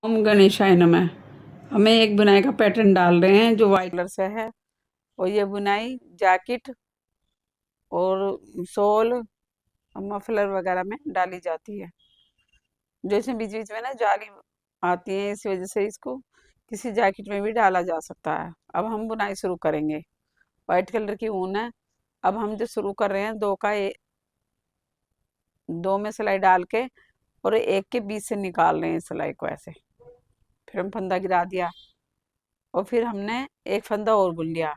ओम गणेशाय नमः। हमें एक बुनाई का पैटर्न डाल रहे हैं जो वाइट कलर से है, और ये बुनाई जैकेट और शॉल और मफलर वगैरह में डाली जाती है। जो इसमें बीच बीच में ना जाली आती है, इस वजह से इसको किसी जैकेट में भी डाला जा सकता है। अब हम बुनाई शुरू करेंगे। वाइट कलर की ऊन है। अब हम जो शुरू कर रहे हैं, दो में सिलाई डाल के और एक के बीच से निकाल रहे हैं सिलाई को ऐसे। फिर हम फंदा गिरा दिया और फिर हमने एक फंदा और बुन लिया।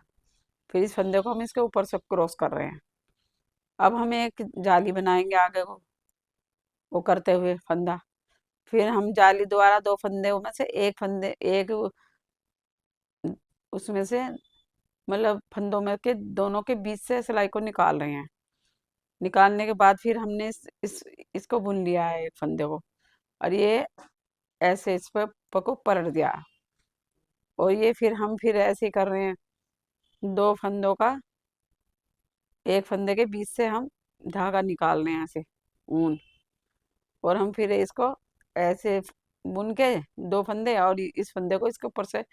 फिर इस फंदे को हम इसके ऊपर से क्रॉस कर रहे हैं। अब हम एक जाली बनाएंगे आगे को वो करते हुए फंदा। फिर हम जाली द्वारा दो फंदे में से एक उसमें से मतलब फंदों में के दोनों के बीच से सिलाई को निकाल रहे हैं। निकालने के बाद फिर हमने इसको बुन लिया है एक फंदे को, और ये ऐसे इस पर को पलट दिया। और ये फिर ऐसे ही कर रहे हैं। दो फंदों का एक फंदे के बीच से हम धागा निकाल रहे हैं ऐसे, ऊन। और हम फिर इसको ऐसे बुन के दो फंदे और इस फंदे को इसके ऊपर से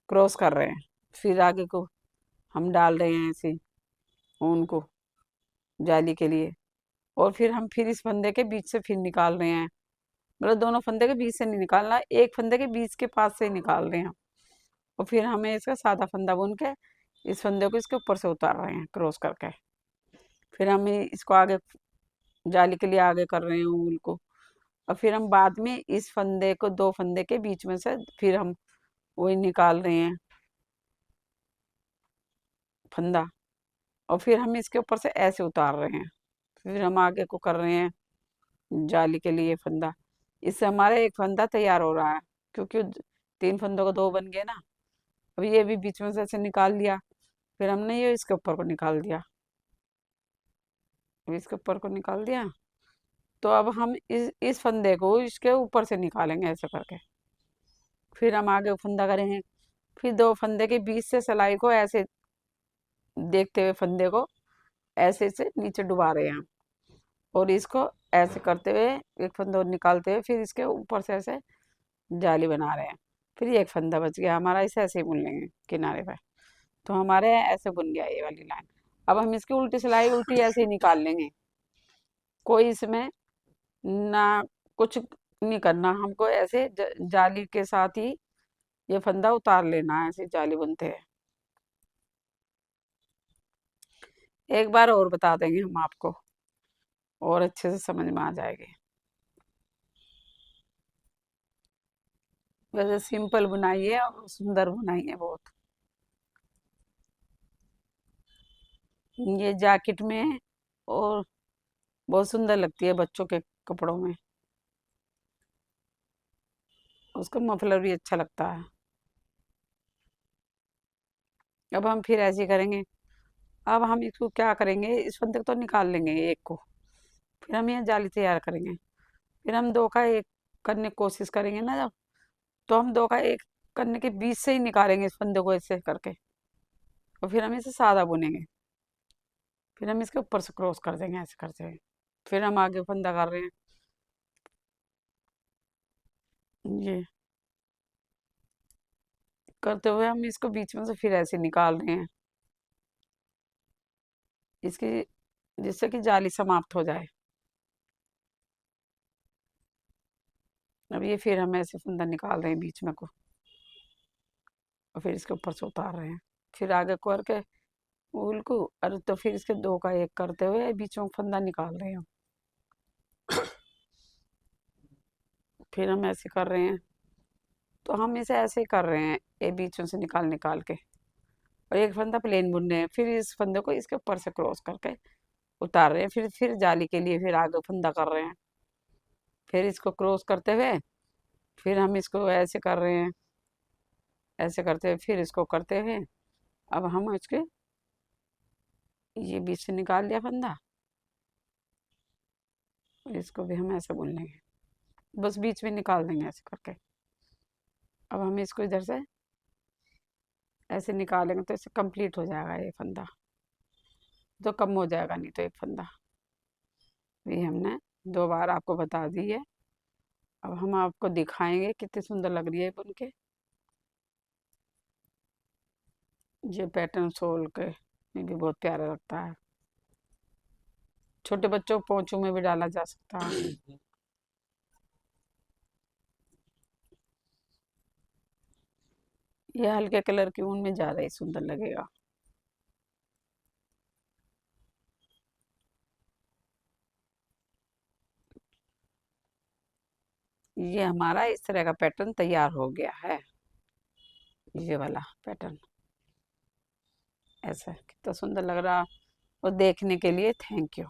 क्रॉस कर रहे हैं। फिर आगे को हम डाल रहे हैं ऐसे ऊन को जाली के लिए। और फिर इस फंदे के बीच से फिर निकाल रहे हैं। मतलब दोनों फंदे के बीच से नहीं निकालना, एक फंदे के बीच के पास से ही निकाल रहे हैं। और फिर हमें इसका सादा फंदा बुन के इस फंदे को इसके ऊपर से उतार रहे हैं क्रॉस करके। फिर हम इसको आगे जाली के लिए आगे कर रहे हैं ऊन को। और फिर हम बाद में इस फंदे को दो फंदे के बीच में से फिर हम वही निकाल रहे हैं फंदा। और फिर हम इसके ऊपर से ऐसे उतार रहे हैं। फिर हम आगे को कर रहे हैं जाली के लिए फंदा। इससे हमारा एक फंदा तैयार हो रहा है, क्योंकि तीन फंदों को दो बन गए ना। अब ये भी बीच में से ऐसे निकाल लिया। फिर हमने ये इसके ऊपर को निकाल दिया, इसके ऊपर को निकाल दिया। तो अब हम इस फंदे को इसके ऊपर से निकालेंगे ऐसे करके। फिर हम आगे फंदा करेंगे। फिर दो फंदे के बीच से सिलाई को ऐसे देखते हुए फंदे को ऐसे से नीचे डुबा रहे हैं। और इसको ऐसे करते हुए एक फंदा और निकालते हुए फिर इसके ऊपर से ऐसे जाली बना रहे हैं। फिर ये एक फंदा बच गया हमारा, इसे ऐसे ही बुन लेंगे किनारे पर। तो हमारे ऐसे बुन गया ये वाली लाइन। अब हम इसकी उल्टी सिलाई उल्टी ऐसे ही निकाल लेंगे। कोई इसमें ना कुछ नहीं करना हमको, ऐसे जाली के साथ ही ये फंदा उतार लेना है। ऐसे जाली बुनते हैं। एक बार और बता देंगे हम आपको, और अच्छे से समझ में आ जाएगी। वैसे सिंपल बुनाई है और सुंदर बुनाई है बहुत। ये जैकेट में और बहुत सुंदर लगती है बच्चों के कपड़ों में। उसका मफलर भी अच्छा लगता है। अब हम फिर ऐसे ही करेंगे। अब हम इसको क्या करेंगे, इस फंदे को तो निकाल लेंगे एक को। फिर हम ये जाली तैयार करेंगे। फिर हम दो का एक करने की कोशिश करेंगे ना जब, तो हम दो का एक करने के बीच से ही निकालेंगे इस फंदे को ऐसे करके। और फिर हम इसे सादा बुनेंगे। फिर हम इसके ऊपर से क्रॉस कर देंगे ऐसे करते हुए। फिर हम आगे फंदा कर रहे हैं ये करते हुए हम इसको बीच में से फिर ऐसे निकाल रहे हैं इसकी, जिससे कि जाली समाप्त हो जाए। अब ये फिर हम ऐसे फंदा निकाल रहे हैं बीच में को, और फिर इसके ऊपर से उतार रहे हैं। फिर आगे करके ऊल को, अरे तो फिर इसके दो का एक करते हुए बीच में फंदा निकाल रहे हैं। फिर हम ऐसे कर रहे हैं। तो हम इसे ऐसे ही कर रहे हैं, ये बीच में से निकाल निकाल के। और एक फंदा प्लेन बुन रहे हैं। फिर इस फंदे को इसके ऊपर से क्रॉस करके उतार रहे हैं। फिर जाली के लिए फिर आगे फंदा कर रहे हैं। फिर इसको क्रॉस करते हुए फिर हम इसको ऐसे कर रहे हैं। ऐसे करते हुए फिर इसको करते हुए अब हम इसके ये बीच से निकाल लिया फंदा। और इसको भी हम ऐसे बुन लेंगे, बस बीच में निकाल देंगे ऐसे करके। अब हम इसको इधर से ऐसे निकालेंगे तो इससे कंप्लीट हो जाएगा ये फंदा। तो कम हो जाएगा नहीं तो एक फंदा। ये हमने दो बार आपको बता दी है। अब हम आपको दिखाएंगे कितनी सुंदर लग रही है बुन के। ये पैटर्न सोल के ये भी बहुत प्यारा लगता है। छोटे बच्चों को पोंचों में भी डाला जा सकता है। ये हल्के कलर की ऊन में ज्यादा ही सुंदर लगेगा। ये हमारा इस तरह का पैटर्न तैयार हो गया है। ये वाला पैटर्न ऐसा कितना सुंदर लग रहा। और देखने के लिए थैंक यू।